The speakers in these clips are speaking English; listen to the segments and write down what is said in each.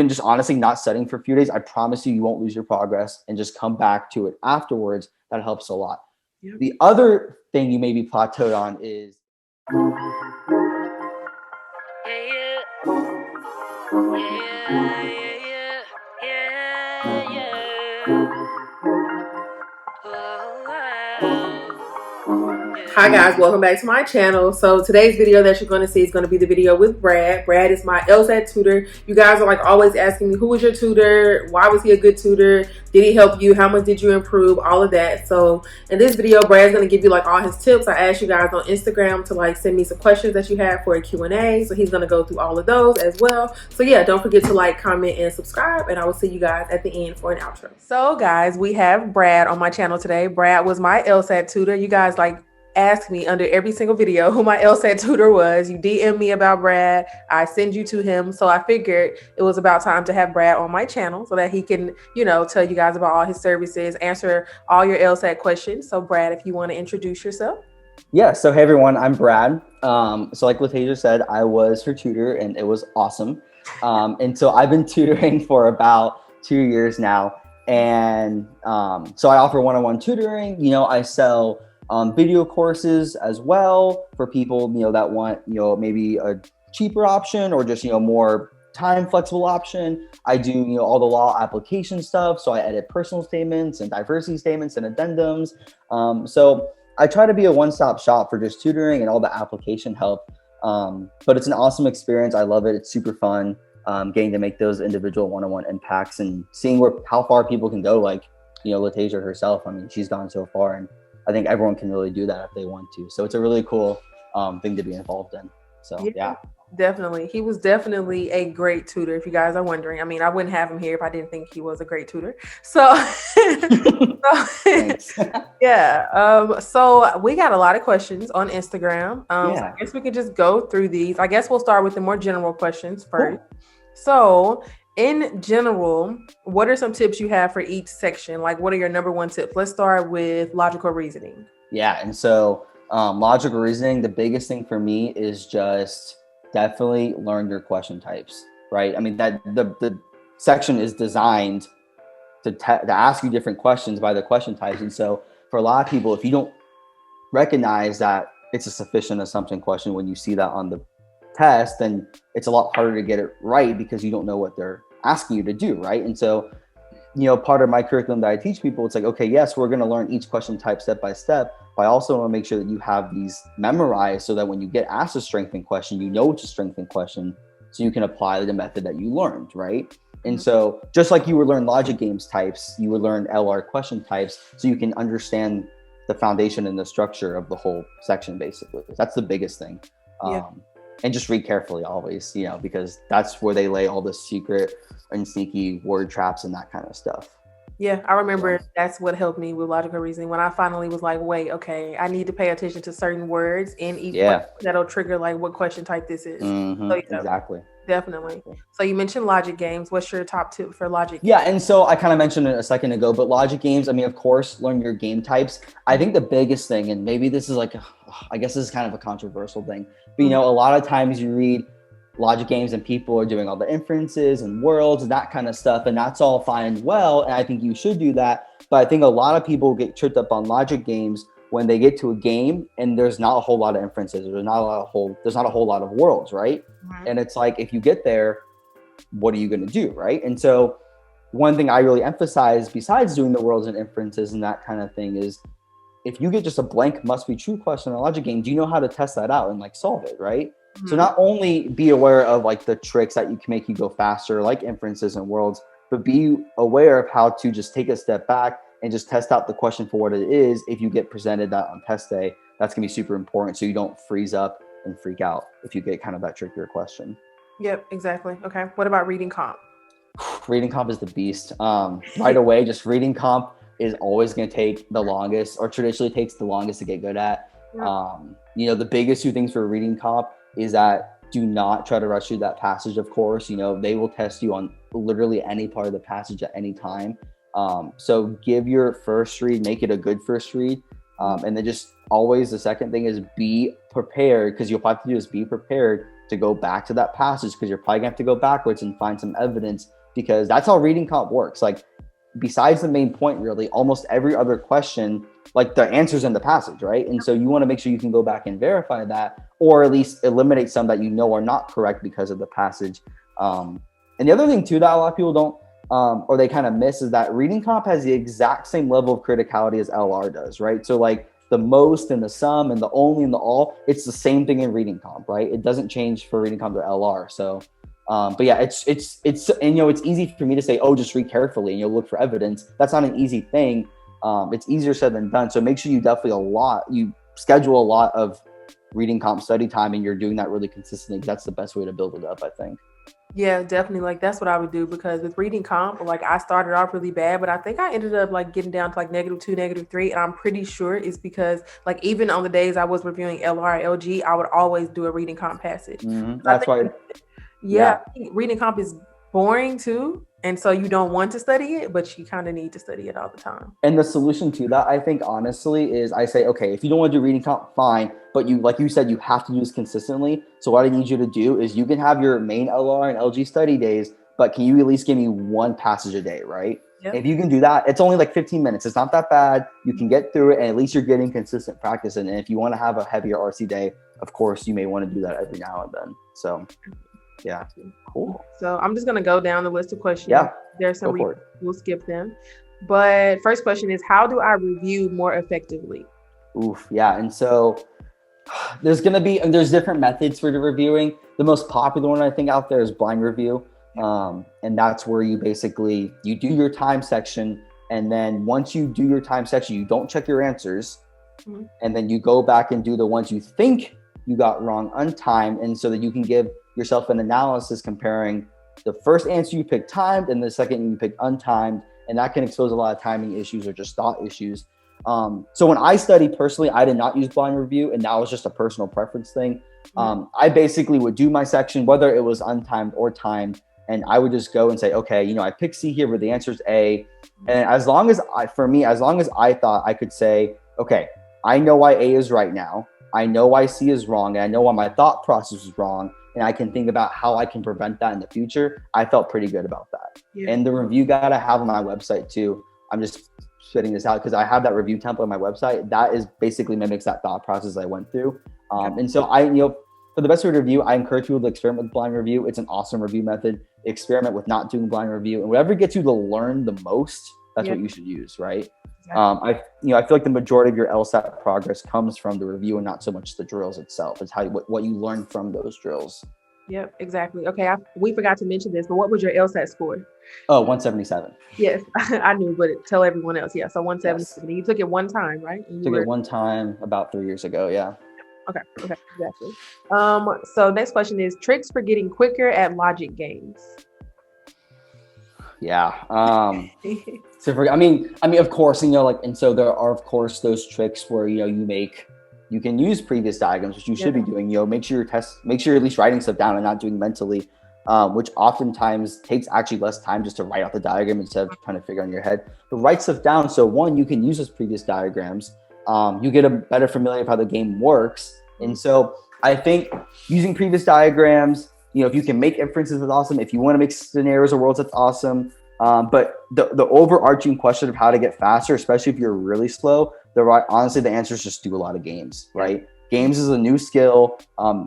and just honestly not studying for a few days, I promise you, you won't lose your progress, and just come back to it afterwards. That helps a lot. Yep. The other thing you may be plateaued on is Hi guys, welcome back to my channel. So today's video that you're going to see is going to be the video with Brad. Brad is my LSAT tutor. You guys are like always asking me, who was your tutor? Why was he a good tutor? Did he help you? How much did you improve? All of that. So in this video, Brad's going to give you like all his tips. I asked you guys on Instagram to like send me some questions that you have for a Q&A. So he's going to go through all of those as well. So yeah, don't forget to like, comment, and subscribe. And I will see you guys at the end for an outro. So guys, we have Brad on my channel today. Brad was my LSAT tutor. You guys like ask me under every single video who my LSAT tutor was. You DM me about Brad, I send you to him. So I figured it was about time to have Brad on my channel so that he can, you know, tell you guys about all his services, answer all your LSAT questions. So Brad, if you want to introduce yourself. Yeah, so hey everyone, I'm Brad. So like Latasia said, I was her tutor and it was awesome. And so I've been tutoring for about 2 years now. And so I offer one-on-one tutoring. You know, I sell video courses as well for people, you know, that want, you know, maybe a cheaper option or just, you know, more time flexible option. I do, you know, all the law application stuff. So I edit personal statements and diversity statements and addendums. So I try to be a one-stop shop for just tutoring and all the application help. But it's an awesome experience. I love it. It's super fun. Getting to make those individual one-on-one impacts and seeing how far people can go. Like, you know, Latasia herself, I mean, she's gone so far, and I think everyone can really do that if they want to. So it's a really cool thing to be involved in. So yeah. Definitely. He was definitely a great tutor, if you guys are wondering. I mean, I wouldn't have him here if I didn't think he was a great tutor. So, yeah. So we got a lot of questions on Instagram. So I guess we could just go through these. I guess we'll start with the more general questions first. Cool. So in general, what are some tips you have for each section? Like, what are your number one tips? Let's start with logical reasoning. Yeah. And so logical reasoning, the biggest thing for me is just definitely learn your question types, right? I mean, that the section is designed to ask you different questions by the question types. And so for a lot of people, if you don't recognize that it's a sufficient assumption question when you see that on the test, then it's a lot harder to get it right because you don't know what they're asking you to do, right? And so, you know, part of my curriculum that I teach people, it's like, okay, yes, we're going to learn each question type step by step, but I also want to make sure that you have these memorized so that when you get asked a strengthened question, you know it's a strengthened question, so you can apply the method that you learned, right? And so just like you would learn logic games types, you would learn LR question types so you can understand the foundation and the structure of the whole section, basically. That's the biggest thing. And just read carefully always, you know, because that's where they lay all the secret and sneaky word traps and that kind of stuff. Yeah, I remember that's what helped me with logical reasoning when I finally was like, wait, okay, I need to pay attention to certain words in each question that'll trigger like what question type this is. So, exactly. Definitely. So you mentioned logic games. What's your top tip for logic games? Yeah, and so I kind of mentioned it a second ago, but logic games, I mean, of course, learn your game types. I think the biggest thing, and maybe this is like, I guess this is kind of a controversial thing, but you know, a lot of times you read logic games and people are doing all the inferences and worlds and that kind of stuff, and that's all fine and well, and I think you should do that. But I think a lot of people get tripped up on logic games when they get to a game and there's not a whole lot of inferences, there's not a whole lot of worlds, right? And it's like, if you get there, what are you going to do, right? And so one thing I really emphasize besides doing the worlds and inferences and that kind of thing is, if you get just a blank must be true question in a logic game, do you know how to test that out and like solve it, right? So not only be aware of like the tricks that you can make you go faster, like inferences and worlds, but be aware of how to just take a step back and just test out the question for what it is. If you get presented that on test day, that's gonna be super important so you don't freeze up and freak out if you get kind of that trickier question. Yep, exactly. Okay, what about reading comp? Reading comp is the beast. Right away, just reading comp is always going to take the longest, or traditionally takes the longest to get good at. You know, the biggest two things for reading comp is that do not try to rush through that passage, of course. You know, they will test you on literally any part of the passage at any time. So give your first read, make it a good first read. And then just always the second thing is be prepared, because you'll have to do is be prepared to go back to that passage, because you're probably gonna have to go backwards and find some evidence, because that's how reading comp works. Like, besides the main point, really, almost every other question, like the answer's in the passage, right? And so you want to make sure you can go back and verify that, or at least eliminate some that you know are not correct because of the passage. And the other thing too that a lot of people don't, or they kind of miss, is that reading comp has the exact same level of criticality as LR does, right? So like the most and the sum and the only and the all, it's the same thing in reading comp, right? It doesn't change for reading comp to LR. So but yeah, it's and it's easy for me to say, oh, just read carefully and you'll look for evidence. That's not an easy thing. It's easier said than done. So make sure you you schedule a lot of reading comp study time, and you're doing that really consistently, because that's the best way to build it up, I think. Yeah, definitely. Like, that's what I would do, because with reading comp, like, I started off really bad, but I think I ended up like getting down to like -2, -3. And I'm pretty sure it's because, like, even on the days I was reviewing LR, LG, I would always do a reading comp passage. That's why. Yeah, I think reading comp is boring too. And so you don't want to study it, but you kind of need to study it all the time. And the solution to that, I think, honestly, is I say, okay, if you don't want to do reading comp, fine. But you, like you said, you have to do this consistently. So what I need you to do is, you can have your main LR and LG study days, but can you at least give me one passage a day, right? Yep. If you can do that, it's only like 15 minutes. It's not that bad. You can get through it, and at least you're getting consistent practice. And if you want to have a heavier RC day, of course, you may want to do that every now and then. So yeah, cool. So I'm just going to go down the list of questions. Yeah, there's some we'll skip them. But first question is, how do I review more effectively? Oof, yeah. And so there's different methods for the reviewing. The most popular one, I think, out there is blind review. And that's where you do your time section. And then once you do your time section, you don't check your answers. Mm-hmm. And then you go back and do the ones you think you got wrong untimed. And so that you can give yourself an analysis comparing the first answer you picked timed and the second you picked untimed. And that can expose a lot of timing issues or just thought issues. So when I studied personally, I did not use blind review, and that was just a personal preference thing. I basically would do my section, whether it was untimed or timed, and I would just go and say, okay, I picked C here, but the answer is A. And as long as I thought I could say, okay, I know why A is right now, I know why C is wrong, and I know why my thought process is wrong, and I can think about how I can prevent that in the future, I felt pretty good about that. Yeah. And the review guide I have on my website too, I'm just spitting this out because I have that review template on my website. That is basically mimics that thought process I went through. And so for the best way to review, I encourage people to experiment with blind review. It's an awesome review method. Experiment with not doing blind review, and whatever gets you to learn the most, that's what you should use, right? Exactly. I feel like the majority of your LSAT progress comes from the review and not so much the drills itself. It's what you learn from those drills. Yep, exactly. Okay, we forgot to mention this, but what was your LSAT score? Oh, 177. Yes, I knew, but tell everyone else. Yeah, so 177. Yes. You took it one time, right? Took it one time about 3 years ago, yeah. Okay, exactly. So next question is tricks for getting quicker at logic games. Yeah. So of course, and so there are, of course, those tricks where, you can use previous diagrams, which you should be doing, make sure you're at least writing stuff down and not doing mentally, which oftentimes takes actually less time just to write out the diagram instead of trying to figure out in your head. But write stuff down. So one, you can use those previous diagrams. You get a better familiarity of how the game works. And so I think using previous diagrams, if you can make inferences, that's awesome. If you want to make scenarios or worlds, that's awesome. But the overarching question of how to get faster, especially if you're really slow, honestly, the answer is just do a lot of games, right? Games is a new skill.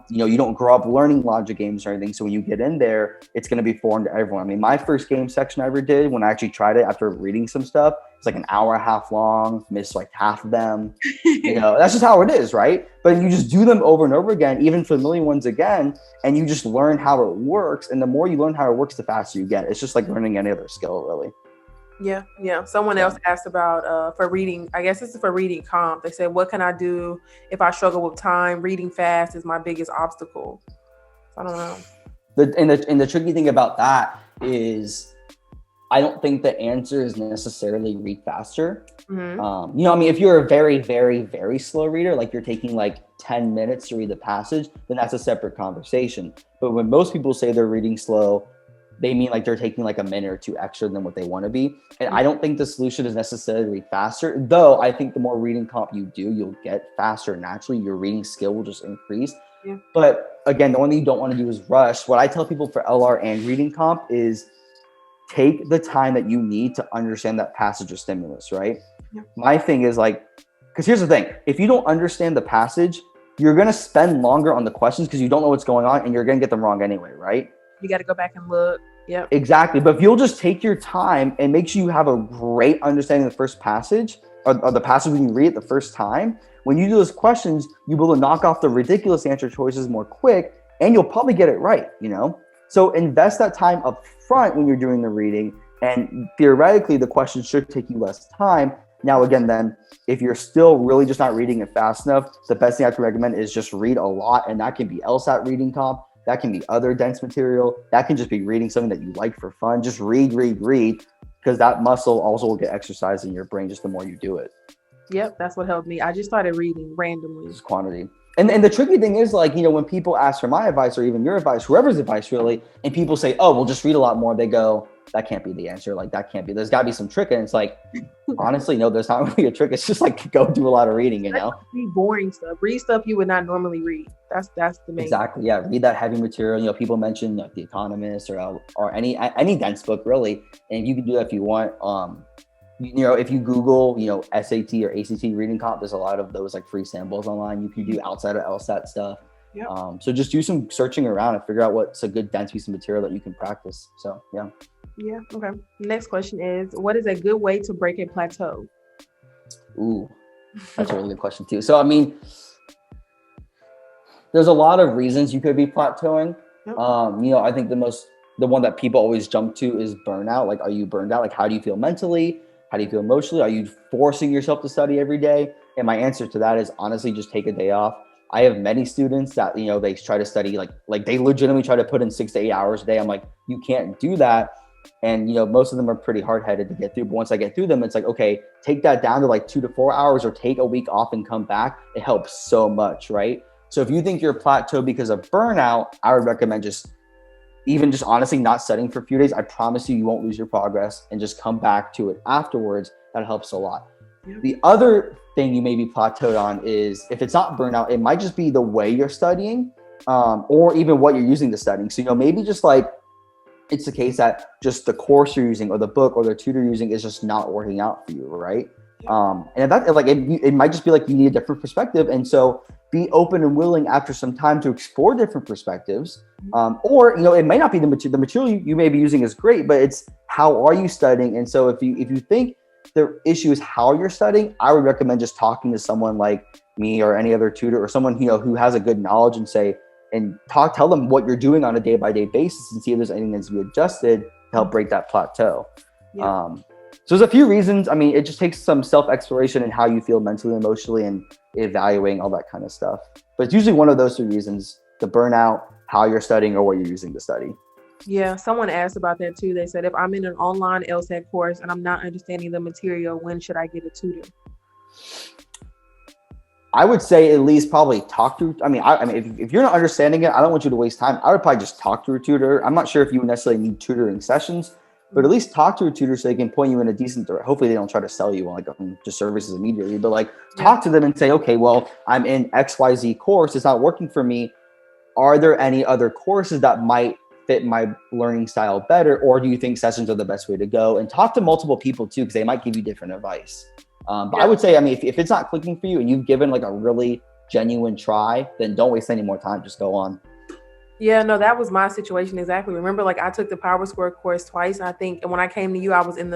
You don't grow up learning logic games or anything. So when you get in there, it's going to be foreign to everyone. My first game section I ever did, when I actually tried it after reading some stuff, it's like an hour and a half long, missed like half of them. That's just how it is, right? But you just do them over and over again, even familiar ones again, and you just learn how it works. And the more you learn how it works, the faster you get. It's just like learning any other skill, really. Yeah. Someone else asked about for reading. I guess this is for reading comp. They said, what can I do if I struggle with time? Reading fast is my biggest obstacle. I don't know. The tricky thing about that is, I don't think the answer is necessarily read faster. Mm-hmm. If you're a very, very, very slow reader, like you're taking like 10 minutes to read the passage, then that's a separate conversation. But when most people say they're reading slow, they mean like they're taking like a minute or two extra than what they want to be. And I don't think the solution is necessarily to read faster, though I think the more reading comp you do, you'll get faster naturally. Your reading skill will just increase. Yeah. But again, the only thing you don't want to do is rush. What I tell people for LR and reading comp is take the time that you need to understand that passage or stimulus, right? Yeah. My thing is like, because here's the thing, if you don't understand the passage, you're going to spend longer on the questions because you don't know what's going on and you're going to get them wrong anyway, right? You got to go back and look. Yep. Exactly. But if you'll just take your time and make sure you have a great understanding of the first passage or the passage when you read it the first time, when you do those questions, you'll be able to knock off the ridiculous answer choices more quick and you'll probably get it right, you know? So invest that time up front when you're doing the reading, and theoretically the questions should take you less time. Now, again, then if you're still really just not reading it fast enough, the best thing I can recommend is just read a lot, and that can be LSAT reading comp. That can be other dense material. That can just be reading something that you like for fun. Just read, because that muscle also will get exercised in your brain just the more you do it. Yep, that's what helped me. I just started reading randomly. Just quantity. And the tricky thing is, like, you know, when people ask for my advice or even your advice, whoever's advice really, and people say, oh, well, just read a lot more. They go, that can't be the answer. Like, that can't be. There's got to be some trick. And it's like, honestly, no, there's not really a trick. It's just like go do a lot of reading, you know? Read boring stuff. Read stuff you would not normally read. That's the main. Exactly. Yeah. Read that heavy material. You know, people mention like The Economist or any dense book really. And you can do that if you want. You know, if you Google, you know, SAT or ACT reading comp, there's a lot of those like free samples online you can do outside of LSAT stuff. Yep. So just do some searching around and figure out what's a good dense piece of material that you can practice. So, yeah. Yeah. Okay. Next question is, what is a good way to break a plateau? Ooh, that's a really good question too. So, I mean, there's a lot of reasons you could be plateauing. Yep. You know, I think the one that people always jump to is burnout. Like, are you burned out? Like, how do you feel mentally? How do you feel emotionally? Are you forcing yourself to study every day? And my answer to that is honestly, just take a day off. I have many students that, you know, they try to study, like they legitimately try to put in 6 to 8 hours a day. I'm like, you can't do that. And, you know, most of them are pretty hard-headed to get through. But once I get through them, it's like, okay, take that down to like 2 to 4 hours or take a week off and come back. It helps so much, right? So if you think you're plateaued because of burnout, I would recommend just honestly not studying for a few days. I promise you won't lose your progress, and just come back to it afterwards. That helps a lot. Yeah. The other thing you may be plateaued on is, if it's not burnout, it might just be the way you're studying, or even what you're using to studying. So, you know, maybe just like it's the case that just the course you're using or the book or the tutor you're using is just not working out for you, right? And if that, like, it might just be like you need a different perspective. And so be open and willing after some time to explore different perspectives. Or, you know, it might not be the material you may be using is great, but it's how are you studying? And so if you think the issue is how you're studying, I would recommend just talking to someone like me or any other tutor or someone, you know, who has a good knowledge, and tell them what you're doing on a day-by-day basis and see if there's anything that's to be adjusted to help break that plateau. Yeah. So there's a few reasons. I mean, it just takes some self-exploration and how you feel mentally, emotionally, and evaluating all that kind of stuff. But it's usually one of those 3 reasons: the burnout, how you're studying, or what you're using to study. Yeah, someone asked about that too. They said, if I'm in an online LSAT course and I'm not understanding the material, when should I get a tutor? I would say at least probably talk to, I mean, if you're not understanding it, I don't want you to waste time. I would probably just talk to a tutor. I'm not sure if you necessarily need tutoring sessions, but at least talk to a tutor so they can point you in a decent direction. Hopefully they don't try to sell you like just services immediately, but like talk to them and say, okay, well, I'm in XYZ course. It's not working for me. Are there any other courses that might fit my learning style better? Or do you think sessions are the best way to go? And talk to multiple people too, because they might give you different advice. But I would say, I mean, if it's not clicking for you and you've given like a really genuine try, then don't waste any more time. Just go on. Yeah, no, that was my situation exactly. Remember, like I took the Power Square course twice. And I think, and when I came to you, I was in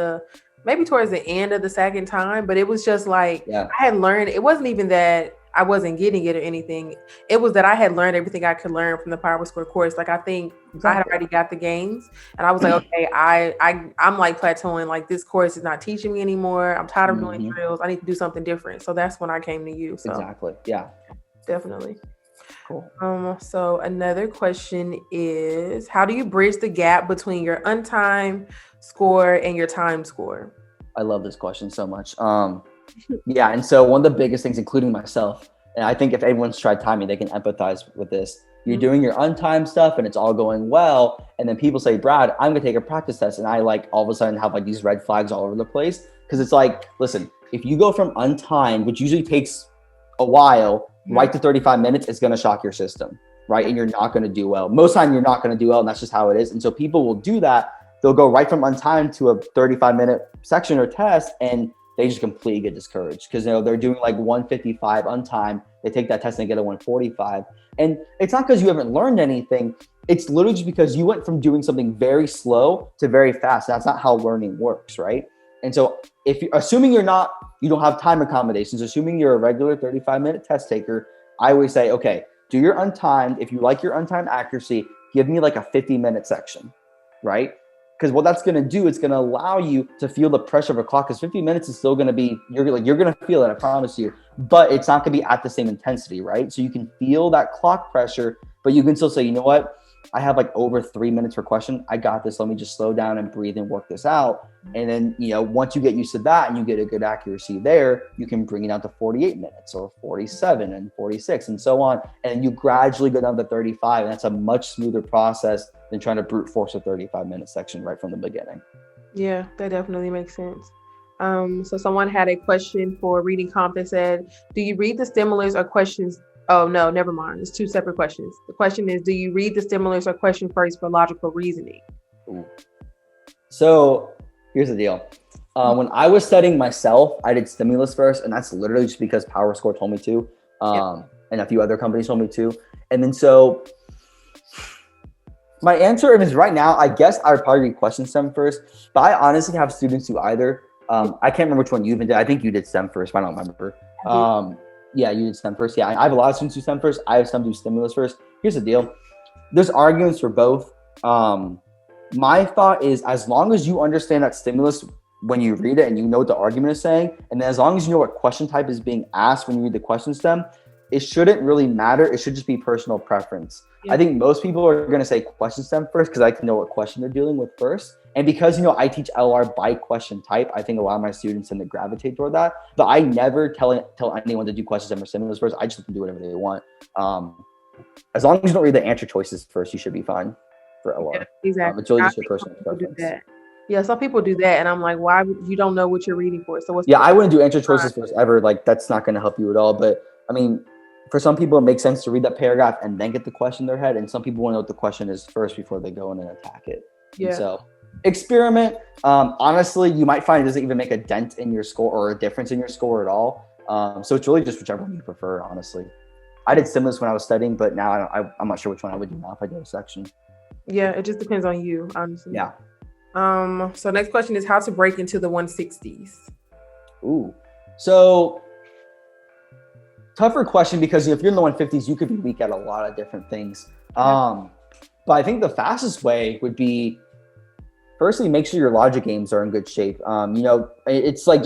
maybe towards the end of the second time, but it was just like, I had learned, it wasn't even that I wasn't getting it or anything. It was that I had learned everything I could learn from the Power Square course. Like, I think I had already got the games, and I was like, okay, I'm like plateauing. Like, this course is not teaching me anymore. I'm tired of doing drills. I need to do something different. So that's when I came to you. So exactly. Yeah. Definitely. Cool. So another question is, how do you bridge the gap between your untimed score and your time score? I love this question so much. Yeah. And so one of the biggest things, including myself, and I think if everyone's tried timing, they can empathize with this. You're doing your untimed stuff and it's all going well. And then people say, Brad, I'm going to take a practice test. And I like all of a sudden have like these red flags all over the place. Cause it's like, listen, if you go from untimed, which usually takes a while, right to 35 minutes is going to shock your system, right? And you're not going to do well. Most time you're not going to do well, and that's just how it is. And so people will do that. They'll go right from untimed to a 35-minute section or test, and they just completely get discouraged because they're doing like 155 untimed. They take that test and they get a 145. And it's not because you haven't learned anything. It's literally just because you went from doing something very slow to very fast. That's not how learning works, right? And so if you assuming you don't have time accommodations, assuming you're a regular 35-minute test taker, I always say, okay, do your untimed. If you like your untimed accuracy, give me like a 50-minute section, right? Because what that's going to do, it's going to allow you to feel the pressure of a clock. Because 50 minutes is still going to be, you're going to feel it, I promise you. But it's not going to be at the same intensity, right? So you can feel that clock pressure, but you can still say, you know what? I have like over 3 minutes per question. I got this. Let me just slow down and breathe and work this out. And then, once you get used to that and you get a good accuracy there, you can bring it down to 48 minutes or 47 and 46 and so on. And you gradually go down to 35. And that's a much smoother process than trying to brute force a 35-minute section right from the beginning. Yeah, that definitely makes sense. So someone had a question for reading comp that said, do you read the stimulus or questions? Oh, no, never mind. It's two separate questions. The question is, do you read the stimulus or question first for logical reasoning? Ooh. So here's the deal. When I was studying myself, I did stimulus first, and that's literally just because PowerScore told me to, and a few other companies told me to. And then so my answer is right now, I guess I would probably read question stem first, but I honestly have students do either. I can't remember which one you even did. I think you did stem first, but I don't remember. Yeah, you did STEM first. Yeah, I have a lot of students do STEM first. I have some do stimulus first. Here's the deal. There's arguments for both. My thought is as long as you understand that stimulus when you read it and you know what the argument is saying, and then as long as you know what question type is being asked when you read the question stem, it shouldn't really matter. It should just be personal preference. Yeah. I think most people are going to say question stem first because I can know what question they're dealing with first. And because, I teach LR by question type, I think a lot of my students tend to gravitate toward that. But I never tell anyone to do question stem or stimulus first. I just let them do whatever they want. As long as you don't read the answer choices first, you should be fine for LR. Yeah, exactly. It's really just your personal preference. Yeah, some people do that, and I'm like, why? You don't know what you're reading for. So what's I wouldn't do answer choices first ever. Like that's not going to help you at all. But I mean, for some people, it makes sense to read that paragraph and then get the question in their head. And some people want to know what the question is first before they go in and attack it. Yeah. And so experiment. Honestly, you might find it doesn't even make a dent in your score or a difference in your score at all. So it's really just whichever one you prefer, honestly. I did stimulus when I was studying, but now I'm not sure which one I would do now if I did a section. Yeah, it just depends on you, honestly. Yeah. So next question is how to break into the 160s. Ooh. So tougher question because if you're in the 150s, you could be weak at a lot of different things. But I think the fastest way would be firstly, make sure your logic games are in good shape. It's like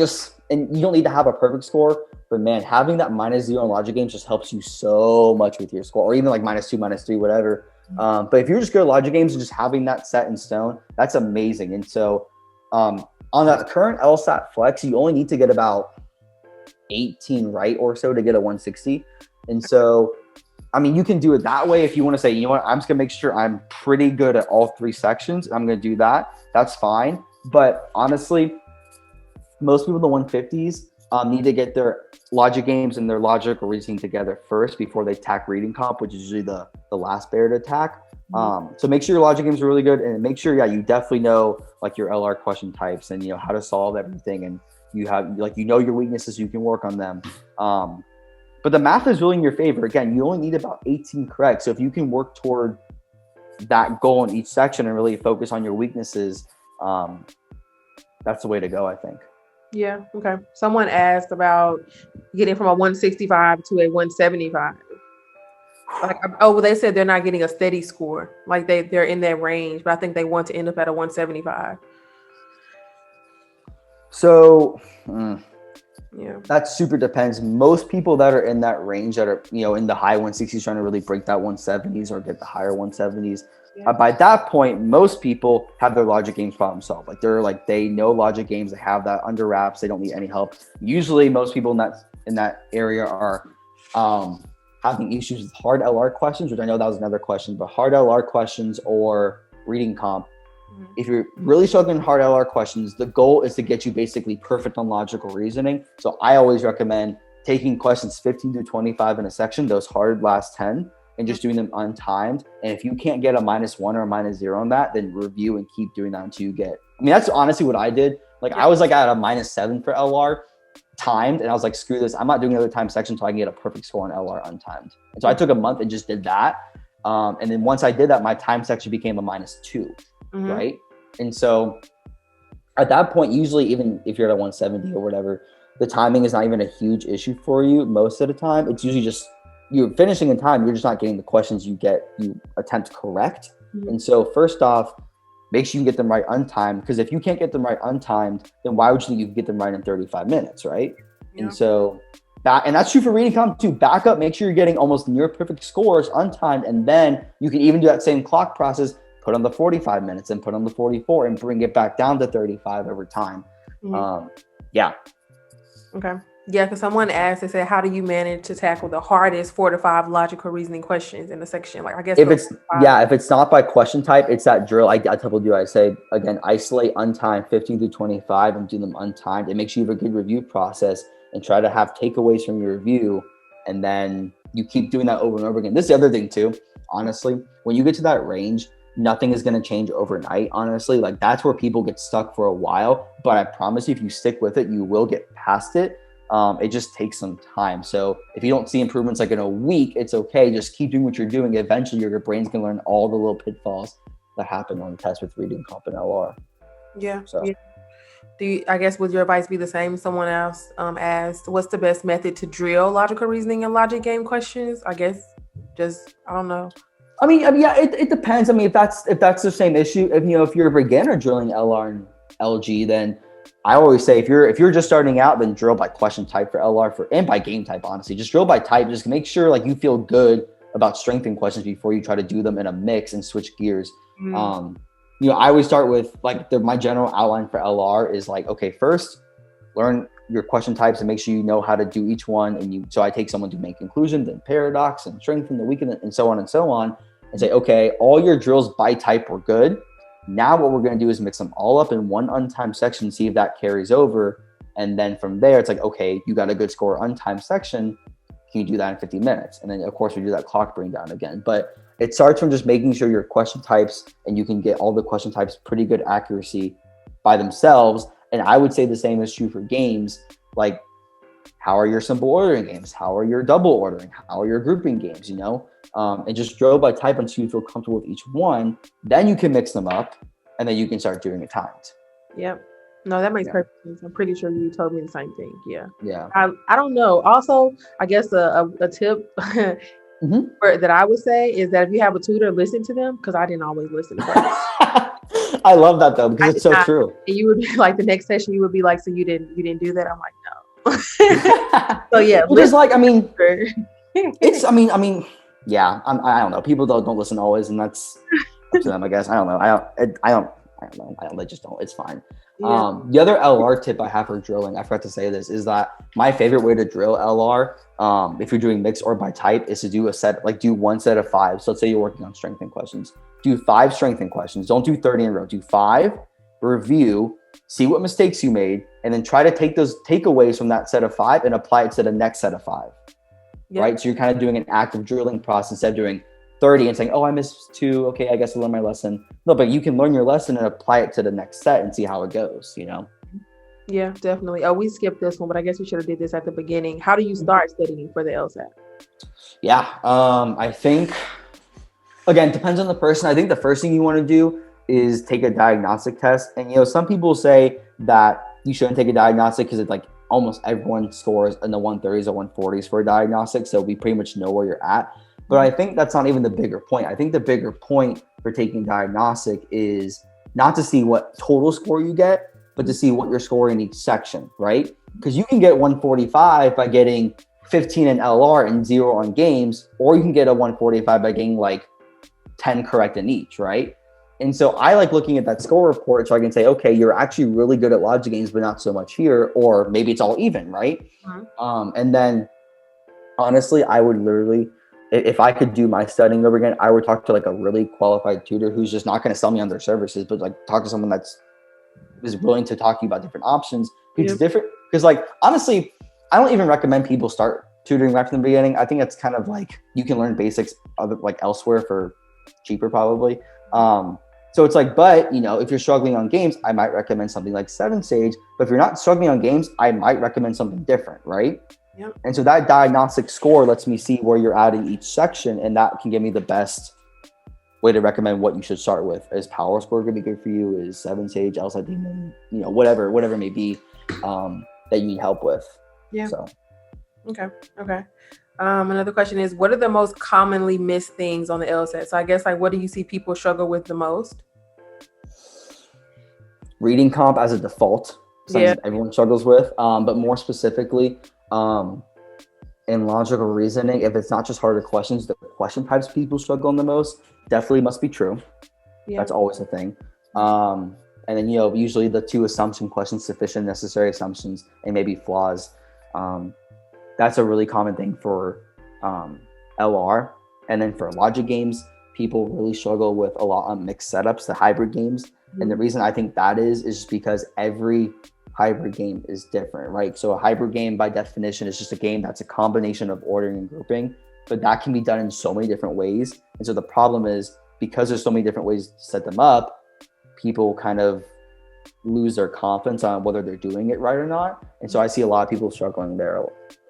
and you don't need to have a perfect score, but man, having that -0 in logic games just helps you so much with your score, or even like -2, -3, whatever. But if you're just good at logic games and just having that set in stone, that's amazing. And so on that current LSAT Flex, you only need to get about 18 right or so to get a 160. And so, I mean, you can do it that way if you want to say, you know what, I'm just going to make sure I'm pretty good at all three sections. I'm going to do that. That's fine. But honestly, most people in the 150s need to get their logic games and their logic or reasoning together first before they attack reading comp, which is usually the last barrier to attack. So make sure your logic games are really good, and make sure, you definitely know like your LR question types and how to solve everything, and you have your weaknesses, you can work on them. But the math is really in your favor. Again, you only need about 18 correct. So if you can work toward that goal in each section and really focus on your weaknesses, that's the way to go, I think. Yeah. Okay. Someone asked about getting from a 165 to a 175. They said they're not getting a steady score. Like they're in that range, but I think they want to end up at a 175. So, that super depends. Most people that are in that range that are, in the high 160s trying to really break that 170s or get the higher 170s. Yeah. By that point, most people have their logic games problem solved. They know logic games, they have that under wraps, they don't need any help. Usually most people in that area are having issues with hard LR questions, which I know that was another question, but hard LR questions or reading comp. Mm-hmm. If you're really struggling with hard LR questions, the goal is to get you basically perfect on logical reasoning. So I always recommend taking questions 15 to 25 in a section, those hard last 10, and just doing them untimed. And if you can't get a -1 or a -0 on that, then review and keep doing that until you get, I mean, that's honestly what I did. Like I was like at a -7 for LR timed, and I was like, screw this, I'm not doing another time section until I can get a perfect score on LR untimed. And so I took a month and just did that. And then once I did that, my time section became a -2, right? And so at that point, usually even if you're at a 170 or whatever, the timing is not even a huge issue for you most of the time. It's usually just you're finishing in time, you're just not getting the questions you attempt correct. And so first off, make sure you get them right untimed, because if you can't get them right untimed, then why would you think you can get them right in 35 minutes, right? And so and that's true for reading comp too. Back up, make sure you're getting almost near perfect scores untimed, and then you can even do that same clock process, put on the 45 minutes and put on the 44 and bring it back down to 35 over time. Yeah. Okay. Yeah, because someone asked, they said, how do you manage to tackle the hardest 4 to 5 logical reasoning questions in the section? Like, I guess if it's not by question type, it's that drill. I told you, I say again, isolate untimed 15 through 25 and do them untimed. It makes sure you have a good review process and try to have takeaways from your review, and then you keep doing that over and over again. This is the other thing too, honestly, when you get to that range, nothing is going to change overnight. Honestly, like that's where people get stuck for a while, but I promise you, if you stick with it, you will get past it. It just takes some time. So if you don't see improvements like in a week, it's okay. Just keep doing what you're doing. Eventually your brain's going to learn all the little pitfalls that happen on the test with reading, comp, and LR. Yeah. So I guess would your advice be the same? Someone else asked, what's the best method to drill logical reasoning and logic game questions? I guess just, I don't know. I mean, yeah, it depends. I mean, if that's the same issue, if you're a beginner drilling LR and LG, then I always say if you're just starting out, then drill by question type for LR and by game type. Honestly, just drill by type. Just make sure like you feel good about strengthening questions before you try to do them in a mix and switch gears. I always start with like my general outline for LR is like, okay, first learn your question types and make sure you know how to do each one. So I take someone to make conclusion, then paradox, and strengthen the weakness, and so on and so on, and say, okay, all your drills by type were good. Now what we're going to do is mix them all up in one untimed section, see if that carries over. And then from there, it's like, okay, you got a good score untimed section. Can you do that in 50 minutes? And then of course we do that clock bring down again. But it starts from just making sure your question types, and you can get all the question types pretty good accuracy by themselves. And I would say the same is true for games. Like, how are your simple ordering games? How are your double ordering? How are your grouping games, and just drill by type until you feel comfortable with each one. Then you can mix them up, and then you can start doing it timed. Yep. No, that makes perfect sense. I'm pretty sure you told me the same thing. Yeah. Yeah. I don't know. Also, I guess a tip that I would say is that if you have a tutor, listen to them, because I didn't always listen to them. I love that though, because it's so true. And you would be like, the next session, you would be like, so you didn't do that? I'm like, no. So yeah. Well, just like, I mean, yeah, I don't know. People don't listen always, and that's up to them, I guess. I don't know. I don't know. They just don't. It's fine. Yeah. The other LR tip I have for drilling, I forgot to say this, is that my favorite way to drill LR, if you're doing mix or by type, is to do do one set of 5. So let's say you're working on strengthening questions. Do 5 strengthening questions. Don't do 30 in a row. Do 5, review, see what mistakes you made, and then try to take those takeaways from that set of 5 and apply it to the next set of 5. Yep. Right? So you're kind of doing an active drilling process instead of doing 30 and saying, oh, I missed 2. Okay, I guess I learned my lesson. No, but you can learn your lesson and apply it to the next set and see how it goes, Yeah, definitely. Oh, we skipped this one, but I guess we should have did this at the beginning. How do you start studying for the LSAT? Yeah, I think, again, depends on the person. I think the first thing you want to do is take a diagnostic test. And, some people say that you shouldn't take a diagnostic because it's like almost everyone scores in the 130s or 140s for a diagnostic. So we pretty much know where you're at. But I think that's not even the bigger point. I think the bigger point for taking diagnostic is not to see what total score you get, but to see what you're scoring in each section, right? Because you can get 145 by getting 15 in LR and 0 on games, or you can get a 145 by getting like 10 correct in each, right? And so I like looking at that score report so I can say, okay, you're actually really good at logic games, but not so much here, or maybe it's all even, right? And then honestly, I would literally, if I could do my studying over again, I would talk to like a really qualified tutor who's just not going to sell me on their services, but like talk to someone is willing to talk to you about different options. It's different because like, honestly, I don't even recommend people start tutoring right from the beginning. I think that's kind of like you can learn basics other like elsewhere for cheaper probably. So it's like, but if you're struggling on games, I might recommend something like 7Sage. But if you're not struggling on games, I might recommend something different, right? Yep. And so that diagnostic score lets me see where you're at in each section, and that can give me the best way to recommend what you should start with. Is Power Score going to be good for you? Is 7Sage, LSAT Demon, whatever it may be that you need help with. Yeah. So. Okay. Another question is, what are the most commonly missed things on the LSAT? So I guess like, what do you see people struggle with the most? Reading comp as a default, something everyone struggles with. But more specifically, in logical reasoning, if it's not just harder questions, the question types people struggle on the most definitely must be true. Yeah. That's always a thing. And then, usually the 2 assumption questions, sufficient, necessary assumptions, and maybe flaws. That's a really common thing for LR. And then for logic games, people really struggle with a lot on mixed setups, the hybrid games. Mm-hmm. And the reason I think that is just because every hybrid game is different, right? So a hybrid game by definition is just a game that's a combination of ordering and grouping, but that can be done in so many different ways. And so the problem is, because there's so many different ways to set them up, people kind of lose their confidence on whether they're doing it right or not. And so I see a lot of people struggling there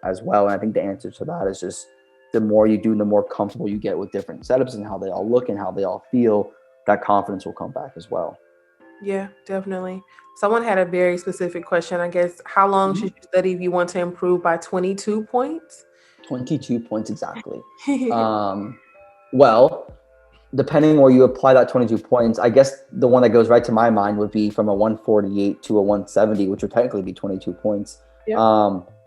as well. And I think the answer to that is just the more you do, the more comfortable you get with different setups and how they all look and how they all feel, that confidence will come back as well. Yeah, definitely. Someone had a very specific question. I guess, how long should you study if you want to improve by 22 points? 22 points exactly. Well, depending where you apply that 22 points, I guess the one that goes right to my mind would be from a 148 to a 170, which would technically be 22 points. Yep.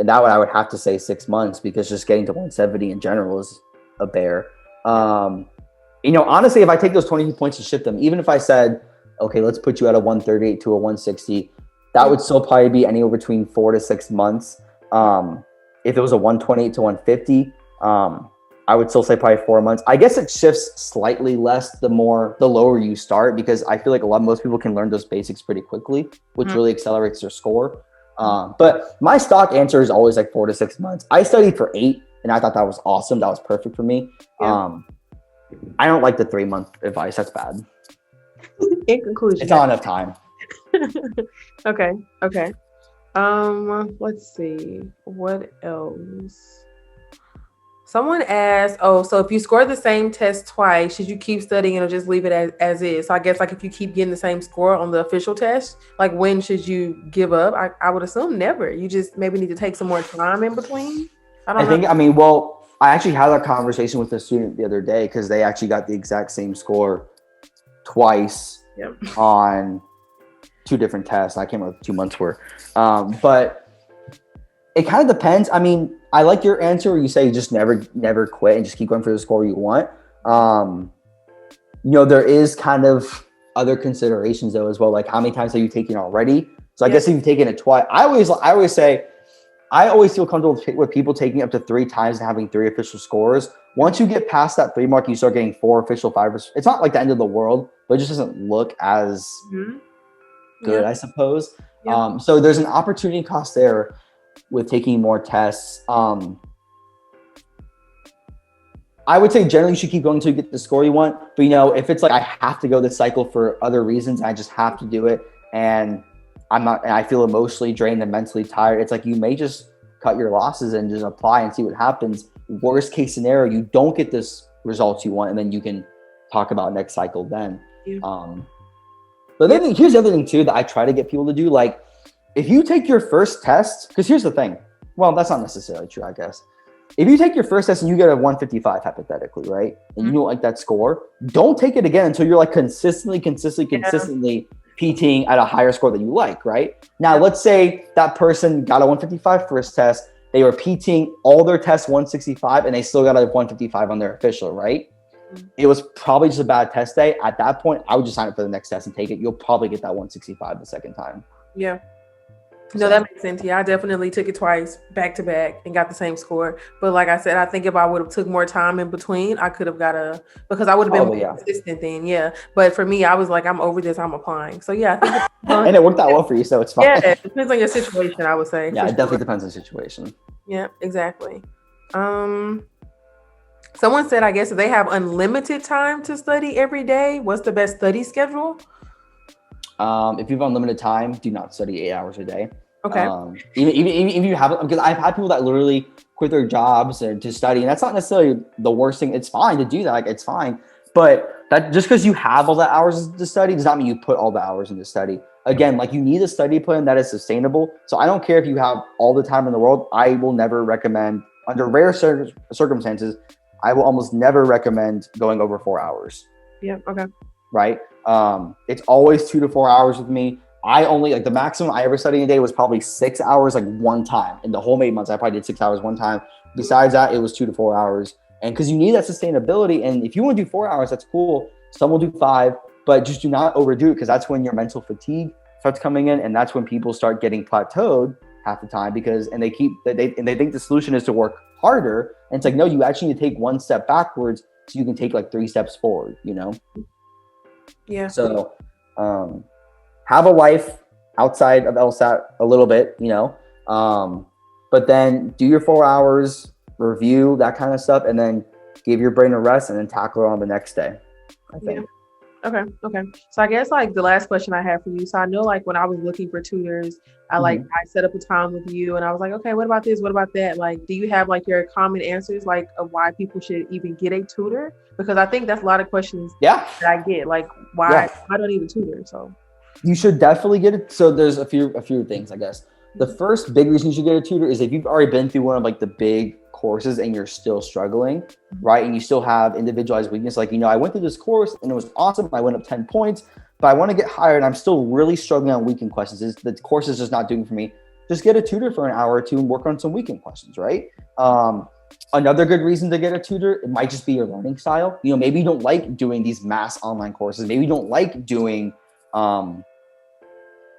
And that one I would have to say 6 months, because just getting to 170 in general is a bear. Honestly, if I take those 22 points and shift them, even if I said, okay, let's put you at a 138 to a 160, that would still probably be anywhere between 4 to 6 months. If it was a 128 to 150, I would still say probably 4 months. I guess it shifts slightly less the lower you start, because I feel like most people can learn those basics pretty quickly, which really accelerates their score. But my stock answer is always like 4 to 6 months. I studied for 8, and I thought that was awesome. That was perfect for me. Yeah. I don't like the 3-month advice. That's bad. In conclusion, it's not enough time. Okay. Let's see. What else? Someone asked, so if you score the same test twice, should you keep studying or just leave it as is? So I guess like if you keep getting the same score on the official test, like when should you give up? I would assume never. You just maybe need to take some more time in between. I actually had that conversation with a student the other day, because they actually got the exact same score twice on 2 different tests. I can't remember what the 2 months were. But it kind of depends. I mean, I like your answer where you say just never quit and just keep going for the score you want. There is kind of other considerations though as well, like how many times have you taken already? So I guess if you've taken it twice, I always say, I always feel comfortable with people taking up to 3 times and having 3 official scores. Once you get past that 3 mark, you start getting 4 official, 5. It's not like the end of the world, but it just doesn't look as good, I suppose. Yeah. So there's an opportunity cost there with taking more tests. I would say generally you should keep going until you get the score you want. But if it's like I have to go this cycle for other reasons, I just have to do it, and I feel emotionally drained and mentally tired, it's like you may just cut your losses and just apply and see what happens. Worst case scenario, you don't get this results you want, and then you can talk about next cycle then. Yeah. But then here's the other thing too that I try to get people to do. Like, if you take your first test, because here's the thing. Well, that's not necessarily true, I guess. If you take your first test and you get a 155 hypothetically, right? And you don't like that score, don't take it again until you're like consistently PTing at a higher score that you like, right? Now, let's say that person got a 155 first test. They were PTing all their tests 165 and they still got a 155 on their official, right? It was probably just a bad test day. At that point, I would just sign up for the next test and take it. You'll probably get that 165 the second time. Yeah. No, that makes sense. Yeah, I definitely took it twice back to back and got the same score. But like I said, I think if I would have took more time in between, I could have because I would have been more consistent then. Yeah. But for me, I was like, I'm over this. I'm applying. So yeah, I think and it worked out well for you. So it's fine. Yeah, it depends on your situation, I would say. Yeah, it definitely depends on the situation. Yeah, exactly. Um, Someone said, I guess if they have unlimited time to study every day, what's the best study schedule? If you have unlimited time, do not study 8 hours a day. Okay. Even if you have, because I've had people that literally quit their jobs to study, and that's not necessarily the worst thing. It's fine to do that, like it's fine, but that just because you have all the hours to study does not mean you put all the hours into study. Again, like you need a study plan that is sustainable. So I don't care if you have all the time in the world. I will never recommend, under rare circumstances, I will almost never recommend going over 4 hours. Yeah. Okay. Right? It's always 2 to 4 hours with me. I only like the maximum I ever studied in a day was probably 6 hours, like one time. In the whole 8 months, I probably did 6 hours one time. Besides that, it was 2 to 4 hours. And because you need that sustainability. And if you want to do 4 hours, that's cool. Some will do 5, but just do not overdo it because that's when your mental fatigue starts coming in. And that's when people start getting plateaued half the time because they think the solution is to work harder. And it's like, no, you actually need to take one step backwards so you can take like 3 steps forward, you know? Yeah. So have a life outside of LSAT a little bit, you know, but then do your 4 hours, review that kind of stuff, and then give your brain a rest and then tackle it on the next day, I think. Yeah. Okay. So I guess like the last question I have for you. So I know like when I was looking for tutors, I set up a time with you and I was like, okay, what about this? What about that? Like, do you have like your common answers like of why people should even get a tutor? Because I think that's a lot of questions that I get. Like why I don't need a tutor. So you should definitely get it. So there's a few things, I guess. The first big reason you should get a tutor is if you've already been through one of like the big courses and you're still struggling, right? And you still have individualized weakness. Like, I went through this course and it was awesome. I went up 10 points, but I want to get higher and I'm still really struggling on weekend questions. The course is just not doing for me. Just get a tutor for an hour or two and work on some weekend questions, right? Another good reason to get a tutor, it might just be your learning style. Maybe you don't like doing these mass online courses. Maybe you don't like doing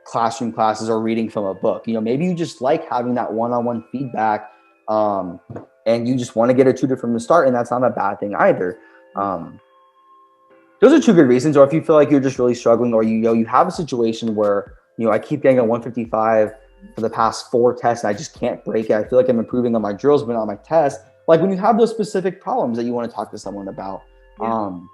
classroom classes or reading from a book. Maybe you just like having that one-on-one feedback, and you just want to get a tutor from the start, and that's not a bad thing either. Those are two good reasons. Or if you feel like you're just really struggling, or you have a situation where I keep getting a 155 for the past 4 tests and I just can't break it. I feel like I'm improving on my drills but not on my tests. Like when you have those specific problems that you want to talk to someone about. And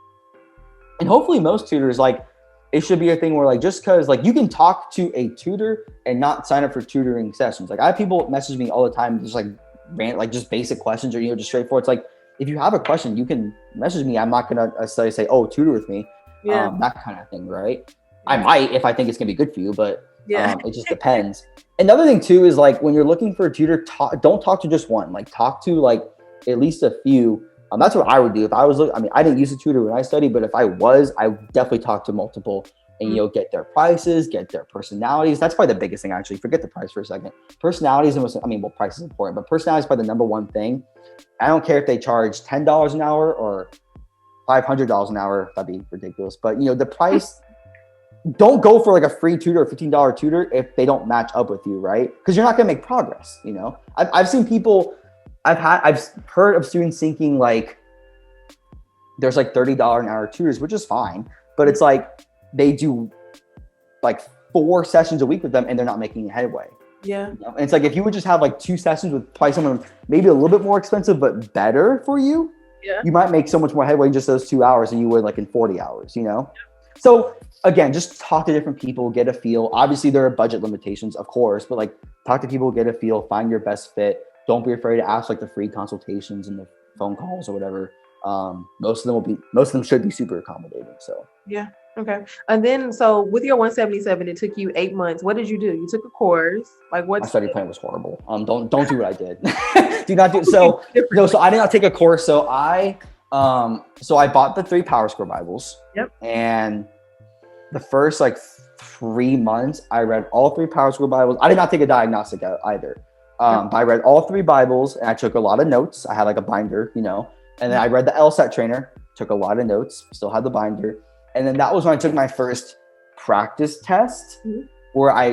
hopefully most tutors, like, it should be a thing where like, just because like you can talk to a tutor and not sign up for tutoring sessions. Like I have people message me all the time, just like just basic questions or just straightforward. It's like, if you have a question, you can message me. I'm not gonna necessarily say, oh, tutor with me, that kind of thing, right? I might if I think it's gonna be good for you, but it just depends. Another thing too is like when you're looking for a tutor, don't talk to just one. Like talk to like at least a few. That's what I would do if I was looking. I didn't use a tutor when I studied, but if I was, I would definitely talk to multiple and get their prices, get their personalities. That's probably the biggest thing, actually. Forget the price for a second. Personalities and price is important, but personality is probably the number one thing. I don't care if they charge $10 an hour or $500 an hour. That'd be ridiculous. But the price. Don't go for like a free tutor or $15 tutor if they don't match up with you, right? Because you're not gonna make progress. I've seen people. I've heard of students thinking like there's like $30 an hour tutors, which is fine, but it's like they do like 4 sessions a week with them and they're not making headway. And it's like if you would just have like 2 sessions with probably someone maybe a little bit more expensive but better for you, you might make so much more headway in just those 2 hours than you would like in 40 hours. So again, just talk to different people, get a feel. Obviously, there are budget limitations, of course, but like talk to people, get a feel, find your best fit. Don't be afraid to ask like the free consultations and the phone calls or whatever. Most of them should be super accommodating. So okay. And then so with your 177, it took you 8 months. What did you do? You took a course. Like what? My study plan was horrible. Don't do what I did. Do not do so. No, so I did not take a course. So I bought the 3 Power Score Bibles. And the first like 3 months, I read all 3 Power Score Bibles. I did not take a diagnostic either. But I read all 3 Bibles and I took a lot of notes. I had like a binder, and then I read the LSAT trainer, took a lot of notes, still had the binder. And then that was when I took my first practice test where I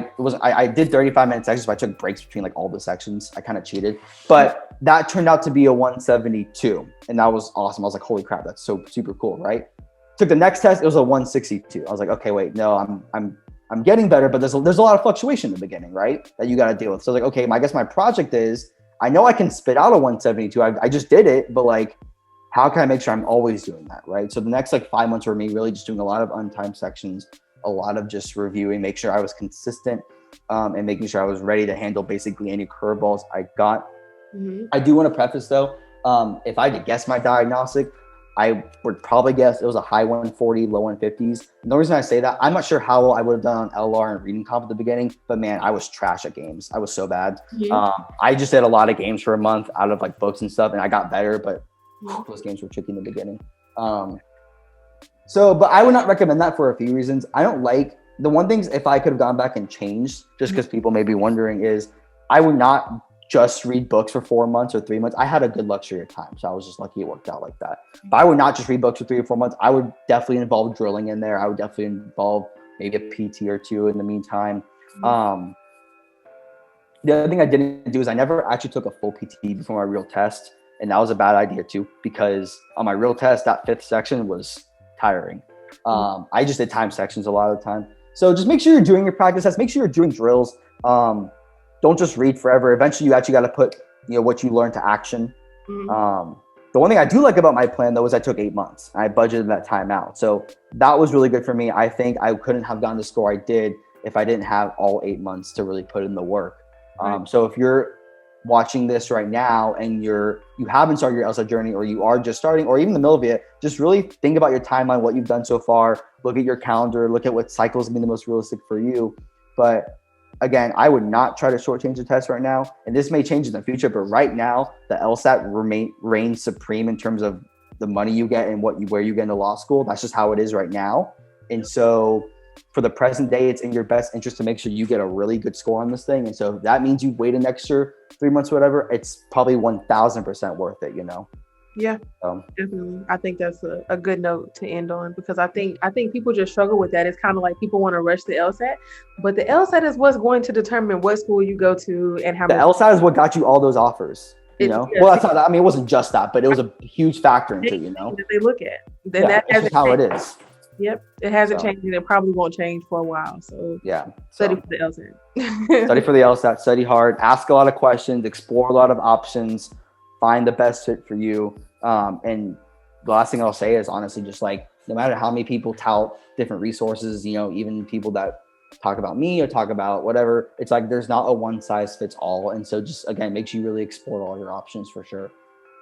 did 35-minute sections, but I took breaks between like all the sections. I kind of cheated, but that turned out to be a 172 and that was awesome. I was like, holy crap, that's so super cool, right? Took the next test, it was a 162. I was like, okay, wait, no, I'm getting better, but there's a lot of fluctuation in the beginning, right? That you got to deal with. So like, okay, I guess my project is I know I can spit out a 172. I just did it, but like, how can I make sure I'm always doing that, right? So the next like 5 months were me really just doing a lot of untimed sections, a lot of just reviewing, make sure I was consistent, and making sure I was ready to handle basically any curveballs I got. I do want to preface though, if I had to guess my diagnostic, I would probably guess it was a high 140, low 150s. And the reason I say that, I'm not sure how well I would have done on LR and reading comp at the beginning, but man, I was trash at games. I was so bad. I just did a lot of games for a month out of like books and stuff, and I got better, but those games were tricky in the beginning. But I would not recommend that for a few reasons. I don't like the one things if I could have gone back and changed, just because people may be wondering, is I would not just read books for 4 months or 3 months. I had a good luxury of time, so I was just lucky it worked out like that. But I would not just read books for 3 or 4 months. I would definitely involve drilling in there. I would definitely involve maybe a PT or two in the meantime. The other thing I didn't do is I never actually took a full PT before my real test. And that was a bad idea too, because on my real test, that 5th section was tiring. I just did time sections a lot of the time. So just make sure you're doing your practice tests. Make sure you're doing drills. Don't just read forever. Eventually, you actually got to put what you learn to action. The one thing I do like about my plan though is I took 8 months. I budgeted that time out, so that was really good for me. I think I couldn't have gotten the score I did if I didn't have all 8 months to really put in the work. So if you're watching this right now and you haven't started your LSAT journey, or you are just starting, or even in the middle of it, just really think about your timeline, what you've done so far. Look at your calendar, look at what cycles be the most realistic for you. But again, I would not try to shortchange the test right now, and this may change in the future, but right now the LSAT reigns supreme in terms of the money you get and where you get into law school. That's just how it is right now. And so for the present day, it's in your best interest to make sure you get a really good score on this thing. And so if that means you wait an extra 3 months, whatever, it's probably 1000% worth it, Yeah, definitely. I think that's a good note to end on, because I think people just struggle with that. It's kind of like people want to rush the LSAT, but the LSAT is what's going to determine what school you go to and how. The LSAT is what got you all those offers. Well, that's not. I mean, it wasn't just that, but it was a huge factor into that they look at. Then that's just how it is. Yep, it hasn't changed, and it probably won't change for a while. So study for the LSAT. Study for the LSAT. Study hard. Ask a lot of questions. Explore a lot of options. Find the best fit for you. And the last thing I'll say is honestly, just like, no matter how many people tout different resources, even people that talk about me or talk about whatever, it's like there's not a one size fits all. And so just again, make sure you really explore all your options for sure.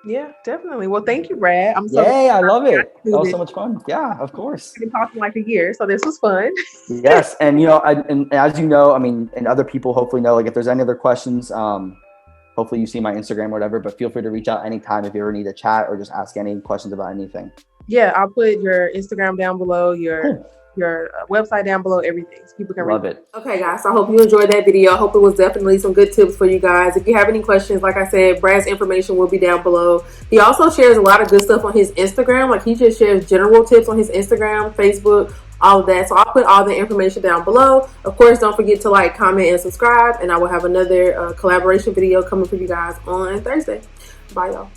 Yeah, definitely. Well, thank you, Brad. I love it. That was so much fun. Yeah, of course. We've been talking like a year, so this was fun. Yes, and and as you know, I mean, and other people hopefully know, like if there's any other questions, hopefully you see my Instagram or whatever, but feel free to reach out anytime if you ever need a chat or just ask any questions about anything. Yeah, I'll put your Instagram down below, your website down below, everything, so people can love it. Okay, guys, so I hope you enjoyed that video. I hope it was definitely some good tips for you guys. If you have any questions, like I said, Brad's information will be down below. He also shares a lot of good stuff on his Instagram. Like, he just shares general tips on his Instagram, Facebook, all of that. So I'll put all the information down below. Of course, don't forget to like, comment, and subscribe, and I will have another collaboration video coming for you guys on Thursday. Bye, y'all.